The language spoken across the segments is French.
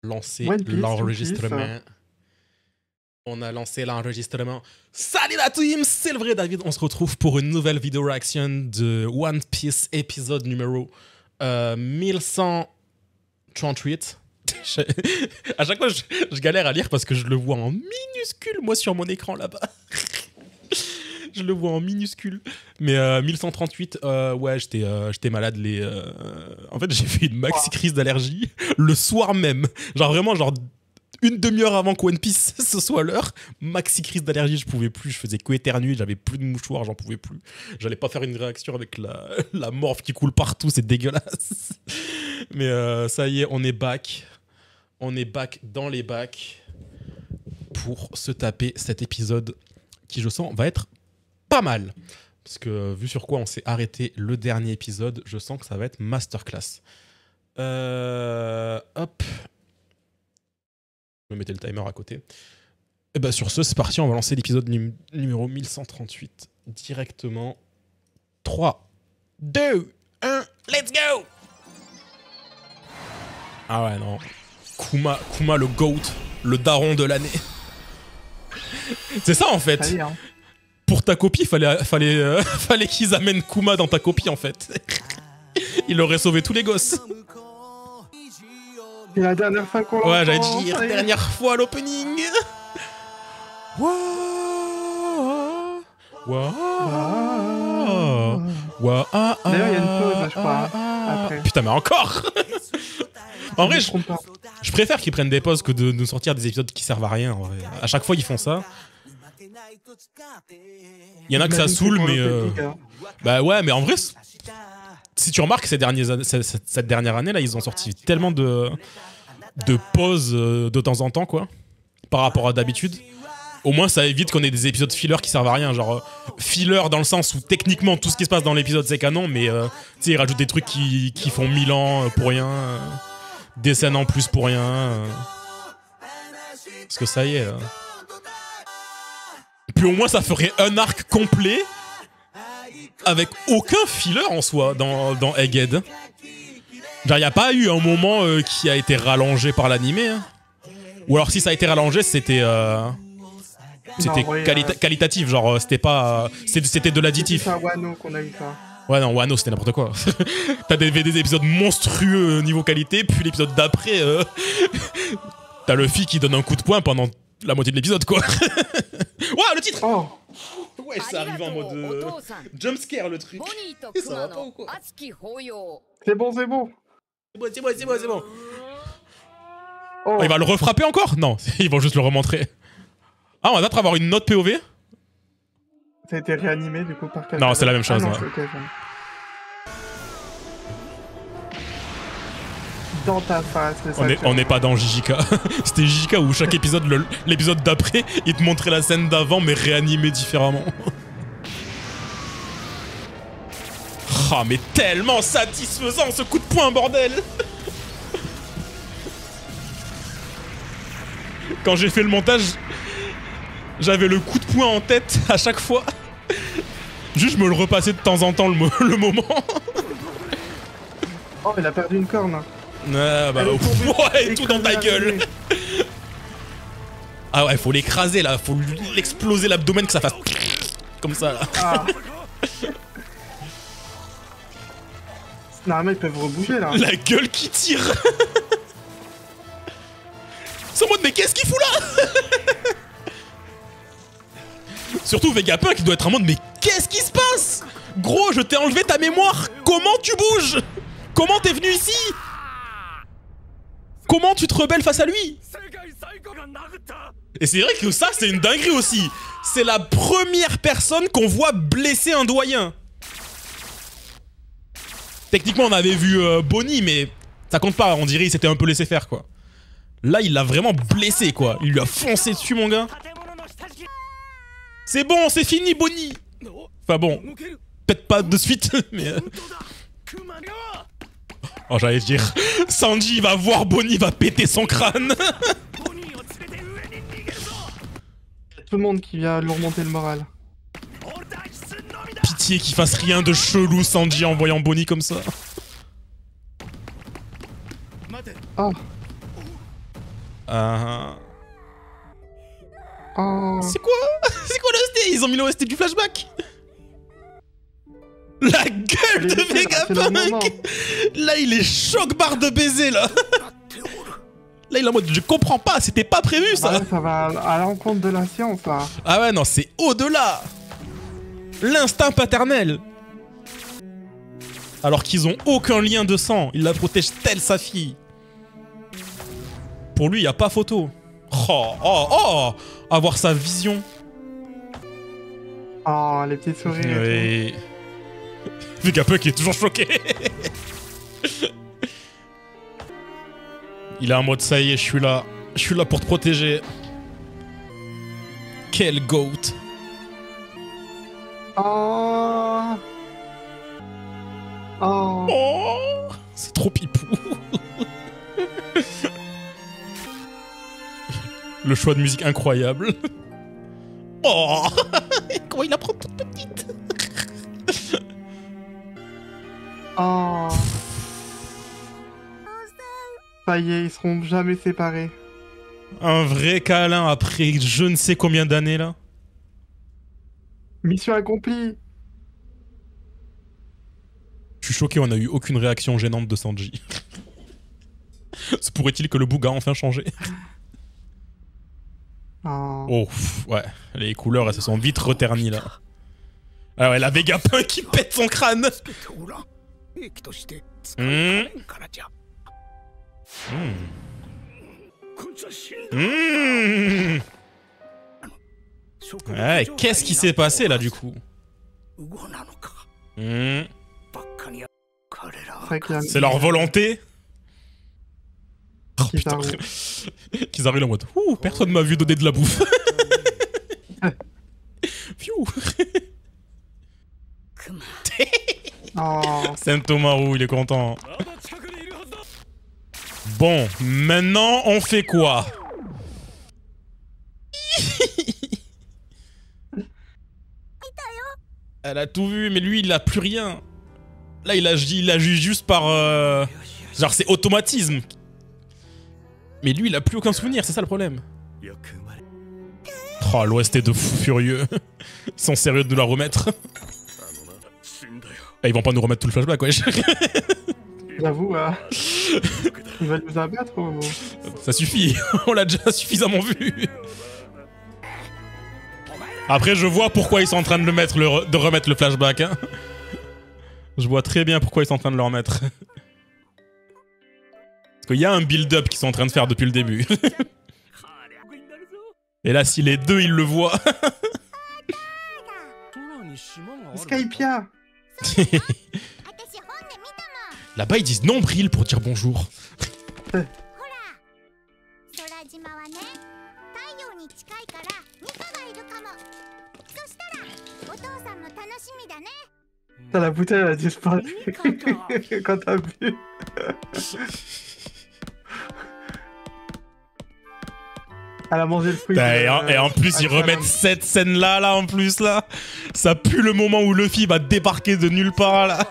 lancé One Piece, l'enregistrement. On a lancé l'enregistrement. Salut la team, c'est le vrai David. On se retrouve pour une nouvelle vidéo reaction de One Piece épisode numéro 1138. À chaque fois, je galère à lire parce que je le vois en minuscule, moi, sur mon écran là-bas. Je le vois en minuscule. Mais 1138, ouais, j'étais malade. En fait, j'ai fait une maxi crise d'allergie le soir même. Genre vraiment, genre une demi-heure avant que One Piece ce soit l'heure, maxi crise d'allergie, je pouvais plus. Je faisais que éternuer, j'avais plus de mouchoirs, j'en pouvais plus. J'allais pas faire une réaction avec la morphe qui coule partout, c'est dégueulasse. Mais ça y est, on est back. On est back dans les bacs pour se taper cet épisode qui, je sens, va être pas mal. Parce que vu sur quoi on s'est arrêté le dernier épisode, je sens que ça va être masterclass. Hop. Je me mettais le timer à côté. Et bah sur ce, c'est parti, on va lancer l'épisode numéro 1138 directement. 3, 2, 1, let's go! Ah ouais, non. Kuma le GOAT, le daron de l'année. C'est ça en fait. Allez, hein. Pour ta copie, fallait qu'ils amènent Kuma dans ta copie en fait. Il aurait sauvé tous les gosses. C'est la dernière fois qu'on l'entend. Ouais, j'allais dire, dernière fois à l'opening. D'ailleurs, il y a une pause, je crois, après. Putain, mais encore. En vrai, je préfère qu'ils prennent des pauses que de nous sortir des épisodes qui servent à rien. En vrai. À chaque fois, ils font ça. Il y en a que ça saoule, mais... Bah ouais, mais en vrai, si tu remarques, cette dernière année, là, ils ont sorti tellement de pauses de temps en temps, quoi, par rapport à d'habitude. Au moins, ça évite qu'on ait des épisodes filler qui servent à rien. Genre, filler dans le sens où, techniquement, tout ce qui se passe dans l'épisode, c'est canon, mais, tu sais, ils rajoutent des trucs qui font 1000 ans pour rien. Des scènes en plus pour rien. Parce que ça y est. Puis au moins, ça ferait un arc complet avec aucun filler en soi dans Egghead. Genre, il n'y a pas eu un moment qui a été rallongé par l'animé. Hein. Ou alors, si ça a été rallongé, c'était qualitatif. Genre, c'était pas. C'était de l'additif. C'est un Wano qu'on a eu ça. Ouais, non, Wano, c'était n'importe quoi. T'as des épisodes monstrueux niveau qualité, puis l'épisode d'après, t'as Luffy qui donne un coup de poing pendant la moitié de l'épisode, quoi. Ouais, le titre! Oh! Ouais, ça arrive en mode jumpscare, le truc. Ça va pas ou quoi? C'est bon, c'est bon! C'est bon. Oh. Oh, il va le refrapper encore? Non, ils vont juste le remontrer. Ah, on va peut-être avoir une note POV? Ça a été réanimé du coup par quelqu'un. Non, c'est la même chose. Ah, non, Ouais. okay, dans ta face, On n'est pas dans JJK. C'était JJK où chaque épisode, l'épisode d'après, il te montrait la scène d'avant mais réanimé différemment. Ah, mais tellement satisfaisant ce coup de poing, bordel! Quand j'ai fait le montage, j'avais le coup de poing en tête à chaque fois. Juste, je me le repassais de temps en temps le moment. Oh, il a perdu une corne. Ah bah, ouais, tout dans ta gueule. Ah ouais, faut l'écraser là, faut l'exploser l'abdomen que ça fasse comme ça là. Ah. Normalement, ils peuvent rebouger là. La gueule qui tire. C'est en mode, mais qu'est-ce qu'il fout là? Surtout Vegapunk qui doit être en mode, mais qu'est-ce qui se passe? Gros, je t'ai enlevé ta mémoire. Comment tu bouges? Comment t'es venu ici? Comment tu te rebelles face à lui? Et c'est vrai que ça, c'est une dinguerie aussi. C'est la première personne qu'on voit blesser un doyen. Techniquement, on avait vu Bonnie, mais ça compte pas. On dirait qu'il s'était un peu laissé faire, quoi. Là, il l'a vraiment blessé, quoi. Il lui a foncé dessus, mon gars. C'est bon, c'est fini, Bonnie. Enfin bon, peut-être pas de suite, mais... Oh, j'allais dire, Sanji va voir Bonnie, va péter son crâne. Tout le monde qui vient lui remonter le moral. Pitié qu'il fasse rien de chelou, Sanji, en voyant Bonnie comme ça. Oh. Oh. C'est quoi? C'est quoi l'OST? Ils ont mis l'OST du flashback. La gueule de Vegapunk. Là, il est choc-barre de baiser, là. Là, il est en mode, je comprends pas, c'était pas prévu, ça. Ouais, ça va à l'encontre de la science, là. Ah ouais, non, c'est au-delà. L'instinct paternel. Alors qu'ils ont aucun lien de sang. Il la protège telle sa fille. Pour lui, il n'y a pas photo. Oh, avoir sa vision. Oh, les petits sourires. Oui. Vegapunk est toujours choqué. Il est en mode, ça y est, je suis là. Je suis là pour te protéger. Quel goat. Oh. Oh. Oh, c'est trop pipou. Le choix de musique incroyable. Oh. Comment il apprend toute petite. Oh. Ça y est, ils seront jamais séparés. Un vrai câlin après je ne sais combien d'années là. Mission accomplie. Je suis choqué, on a eu aucune réaction gênante de Sanji. Se pourrait-il que le bouga a enfin changé? Oh. Oh, ouais, les couleurs elles se sont vite reternies là. Ah ouais, la Vegapunk qui pète son crâne. Ouais, qu'est-ce qui s'est passé là du coup? C'est leur volonté? Oh putain. Qu'ils arrivent en mode ouh, personne m'a vu donner de la bouffe. Pfiou. Oh. Sentomaru, il est content. Bon, maintenant on fait quoi? Elle a tout vu, mais lui il a plus rien. Là il agit juste par... Genre c'est automatisme. Mais lui il a plus aucun souvenir, c'est ça le problème. Oh l'OST de fou furieux. Ils sont sérieux de la remettre. Ah, ils vont pas nous remettre tout le flashback, wesh. J'avoue, il va nous abattre ou... Ça suffit, on l'a déjà suffisamment vu. Après, je vois pourquoi ils sont en train de de remettre le flashback. Hein. Je vois très bien pourquoi ils sont en train de le remettre. Parce qu'il y a un build-up qu'ils sont en train de faire depuis le début. Et là, si les deux, ils le voient... Skypia. Là-bas, ils disent nombril pour dire bonjour. La bouteille a disparu quand t'as bu. Elle a mangé le fruit. Et en plus, ils remettent cette scène-là, là, en plus, là. Ça pue le moment où Luffy va débarquer de nulle part, là.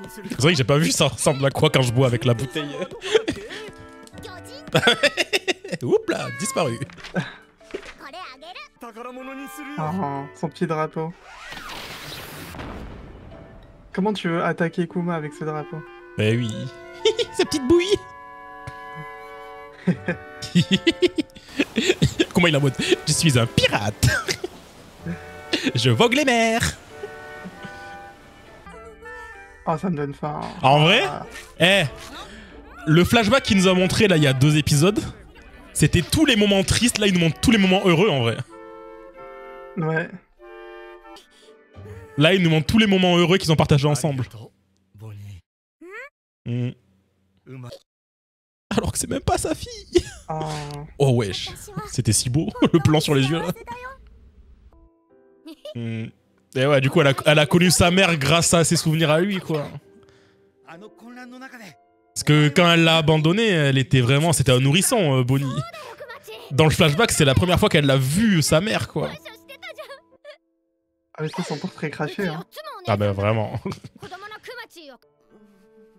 C'est vrai que j'ai pas vu ça ressemble à quoi quand je bois avec la bouteille. Oups là, disparu. Oh, son petit drapeau. Comment tu veux attaquer Kuma avec ce drapeau? Eh oui. Sa petite bouille. Comment il est en mode je suis un pirate. Je vogue les mers. Oh, ça me donne faim. En vrai, le flashback qu'il nous a montré là il y a 2 épisodes, c'était tous les moments tristes, là il nous montre tous les moments heureux en vrai. Ouais. Là il nous montre tous les moments heureux qu'ils ont partagés ensemble. Alors que c'est même pas sa fille. Oh wesh, c'était si beau, le plan sur les yeux là. Et ouais, du coup elle a connu sa mère grâce à ses souvenirs à lui quoi. Parce que quand elle l'a abandonné, elle était vraiment... C'était un nourrisson, Bonnie. Dans le flashback, c'est la première fois qu'elle l'a vu, sa mère, quoi. Avec son portrait craché, hein. Ah ben, vraiment.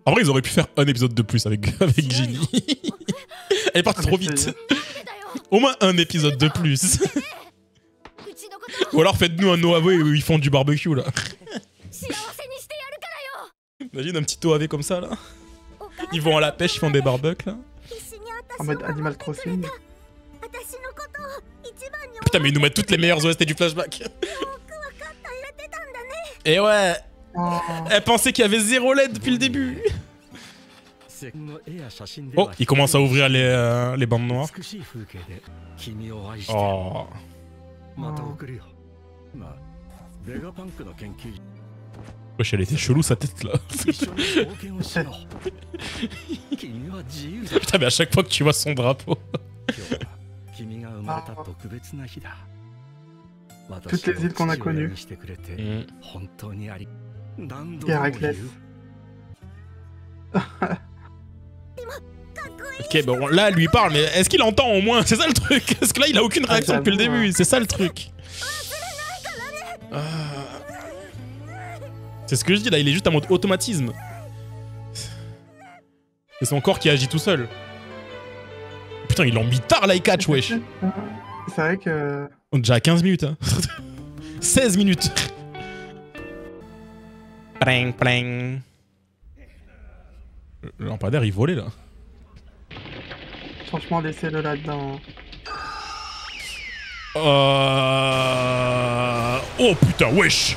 En vrai, ils auraient pu faire un épisode de plus avec Ginny. Elle est partie trop vite. Au moins un épisode de plus. Ou alors faites-nous un OAV où ils font du barbecue là. Imagine un petit OAV comme ça là. Ils vont à la pêche, ils font des barbecues là. En mode Animal Crossing. Putain, mais ils nous mettent toutes les meilleures OST du flashback. Et ouais. Oh. Elle pensait qu'il y avait 0 LED depuis le début. Oh, il commence à ouvrir les bandes noires. Oh. Wesh, elle était chelou sa tête là. Putain, mais à chaque fois que tu vois son drapeau. Toutes les îles qu'on a connues. Héraclès. Ok, bon, là, elle lui parle, mais est-ce qu'il entend au moins? C'est ça le truc. Parce que là, il a aucune réaction depuis le début. C'est ça le truc. C'est ce que je dis là, il est juste en mode automatisme. C'est son corps qui agit tout seul. Putain, ils l'ont mis tard, Laikatch, wesh. C'est vrai que... On est déjà à 15 minutes, hein. 16 minutes. Pling, pling. Le lampadaire, il volait, là. Franchement, laissez-le là-dedans. Oh putain, wesh.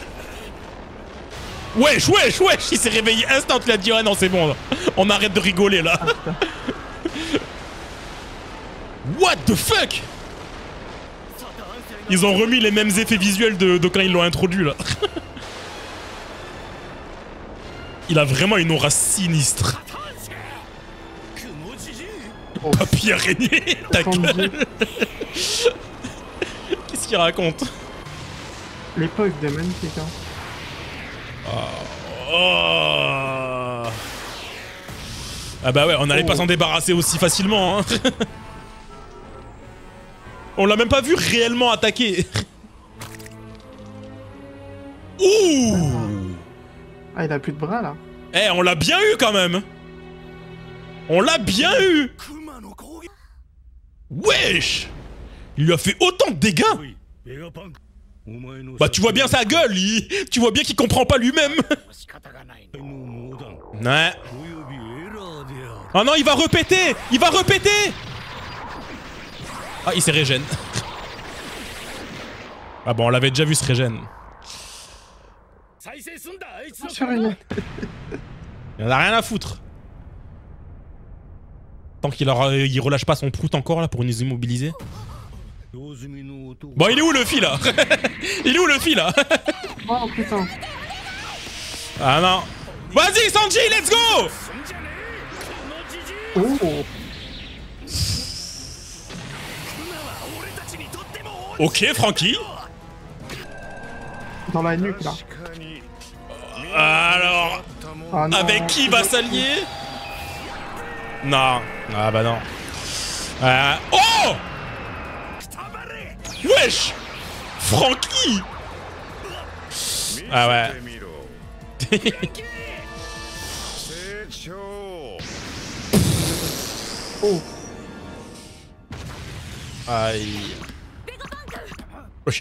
Wesh, wesh, wesh. Il s'est réveillé instant, il a dit, ouais, non, c'est bon, là. On arrête de rigoler, là. What the fuck? Ils ont remis les mêmes effets visuels de quand ils l'ont introduit, là. Il a vraiment une aura sinistre. Oh. Papy araignée, ta gueule. Qu'est-ce qu'il raconte? L'époque de magnifique, hein. Oh. Ah bah ouais, on n'allait pas s'en débarrasser aussi facilement, hein. On l'a même pas vu réellement attaquer. Ouh. Ah, il a plus de bras, là. Eh, on l'a bien eu, quand même. On l'a bien eu. Wesh. Il lui a fait autant de dégâts. Bah, tu vois bien sa gueule, tu vois bien qu'il comprend pas lui-même. Ouais. Oh non, il va répéter. Il va répéter. Ah, il s'est régène. Ah bon, on l'avait déjà vu se régène. Il en a rien à foutre. Tant qu'il il relâche pas son prout encore là pour nous immobiliser. Bon, il est où le fil là? Il est où le fil là? Oh putain. Ah non. Vas-y Sanji, let's go. Oh. Ok, Franky. Dans la nuque là. Alors, Ah, non. avec qui va s'allier? Non. Ah bah non. Oh. Wesh. Franky. Ah ouais. Oh. Aïe.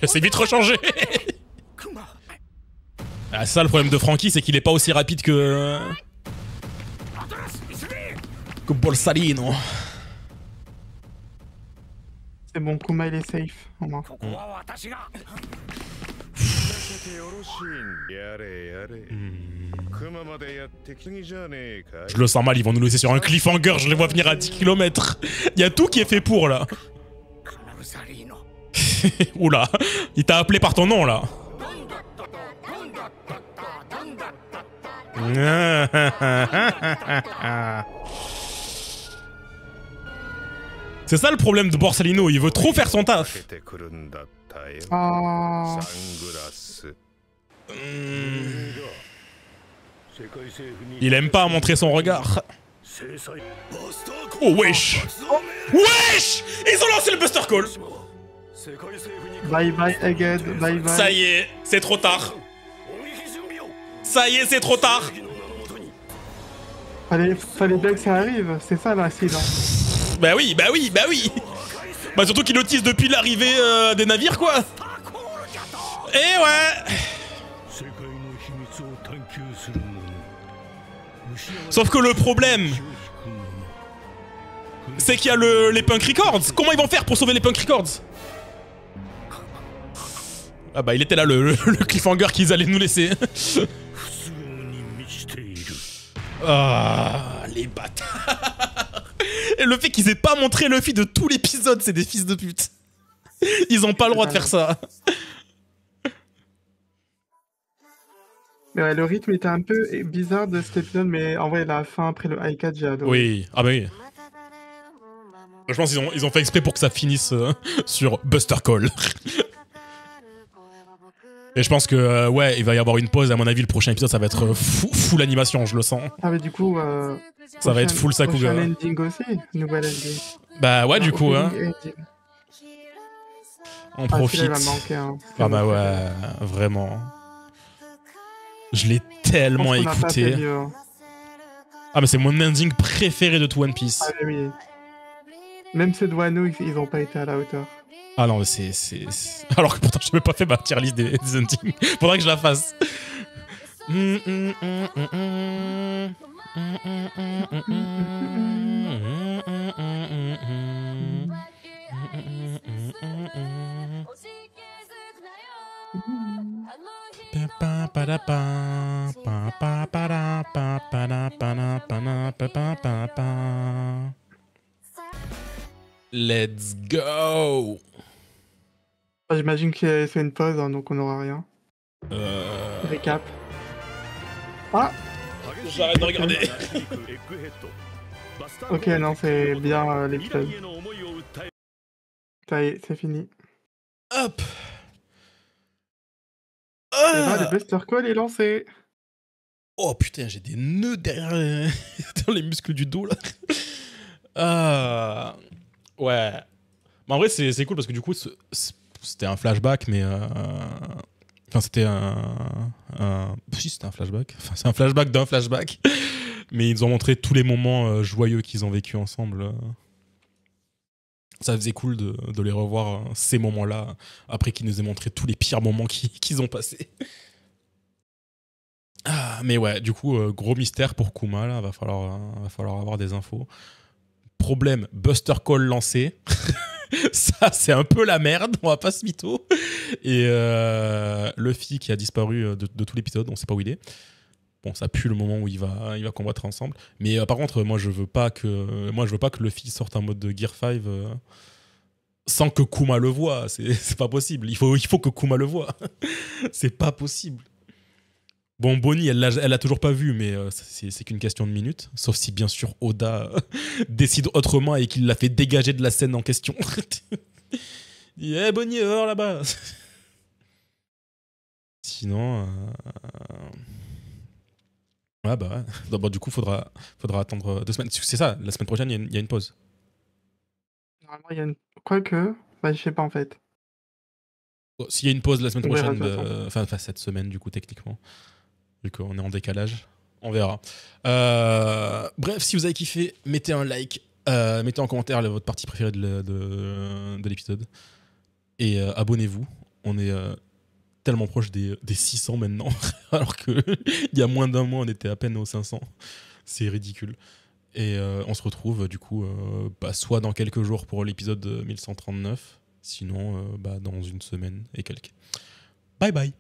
C'est vite rechangé. Ah, c'est ça le problème de Franky, c'est qu'il est pas aussi rapide que Borsalino. C'est bon, Kuma il est safe. Au moins. Je le sens mal, ils vont nous laisser sur un cliffhanger, je les vois venir à 10 km. Il y a tout qui est fait pour là. Oula, il t'a appelé par ton nom là. C'est ça le problème de Borsalino, il veut trop faire son taf. Ah. Il aime pas montrer son regard. Oh wesh. Wesh. Ils ont lancé le Buster Call. Bye bye Egghead, bye bye. Ça y est, c'est trop tard. Ça y est, c'est trop tard. Fallait bien que ça arrive, c'est ça l'incident. Bah oui, bah oui, bah oui. Bah surtout qu'il notice depuis l'arrivée des navires, quoi. Et ouais. Sauf que le problème, c'est qu'il y a les Punk Records. Comment ils vont faire pour sauver les Punk Records? Ah bah il était là le cliffhanger qu'ils allaient nous laisser. Ah, les bâtards. Et le fait qu'ils aient pas montré Luffy de tout l'épisode, c'est des fils de pute. Ils ont pas le droit de faire ça. Mais ouais, le rythme était un peu bizarre de cet épisode, mais en vrai, la fin après le high 4, j'ai adoré. Oui, ah bah oui. Je pense qu'ils ont fait exprès pour que ça finisse sur Buster Call. Et je pense que, ouais, il va y avoir une pause. À mon avis, le prochain épisode, ça va être full animation, je le sens. Ah, mais du coup, ça va être full Sakuga. Prochain ending aussi, nouvelle ending. Bah ouais, du coup, hein. On profite. Il va manquer, hein. Ah bah ouais, vraiment. Je l'ai tellement écouté. Ah mais c'est mon ending préféré de tout One Piece. Ah oui. Même ceux de Wano, ils ont pas été à la hauteur. Ah non, mais c'est... Alors que pourtant, je n'ai même pas fait ma tier list des endings. Faudrait que je la fasse. Let's go. J'imagine que c'est une pause, hein, donc on n'aura rien. Récap. Ah. J'arrête de regarder. Ok, non, c'est bien l'épisode. Ça y est, c'est fini. Hop. Le Buster Call est lancé. Oh putain, j'ai des nœuds derrière dans les muscles du dos là. Ouais. Mais en vrai, c'est cool parce que du coup, c'était un flashback, mais. Enfin, c'était si, c'était un flashback. Enfin, c'est un flashback d'un flashback. Mais ils ont montré tous les moments joyeux qu'ils ont vécu ensemble. Ça faisait cool de les revoir, ces moments-là, après qu'ils nous aient montré tous les pires moments qu'ils ont passés. Ah, mais ouais, du coup, gros mystère pour Kuma, là, va falloir avoir des infos. Problème, Buster Call lancé. Ça, c'est un peu la merde, on va pas se mytho. Et Luffy qui a disparu de tout l'épisode, on sait pas où il est. Bon, ça pue le moment où il va combattre ensemble. Mais par contre, moi je veux pas que Luffy sorte en mode de Gear 5 sans que Kuma le voie. C'est pas possible. Il faut que Kuma le voie. C'est pas possible. Bon, Bonnie, elle l'a toujours pas vu, mais c'est qu'une question de minutes. Sauf si, bien sûr, Oda décide autrement et qu'il l'a fait dégager de la scène en question. Il dit hey, Bonnie, hors là-bas. Sinon... Ouais, bah ouais. Bon, du coup, faudra attendre 2 semaines. C'est ça, la semaine prochaine, il y a une pause. Normalement, il y a une... Quoique... Bah, je sais pas, en fait. Bon, s'il y a une pause la semaine prochaine, enfin cette semaine, du coup, techniquement, vu qu'on est en décalage, on verra. Bref, si vous avez kiffé, mettez un like, mettez en commentaire votre partie préférée de l'épisode. Et abonnez-vous. On est... tellement proche des 600 maintenant, alors qu'il y a moins d'un mois, on était à peine aux 500. C'est ridicule. Et on se retrouve, du coup, soit dans quelques jours pour l'épisode 1139, sinon dans une semaine et quelques. Bye bye.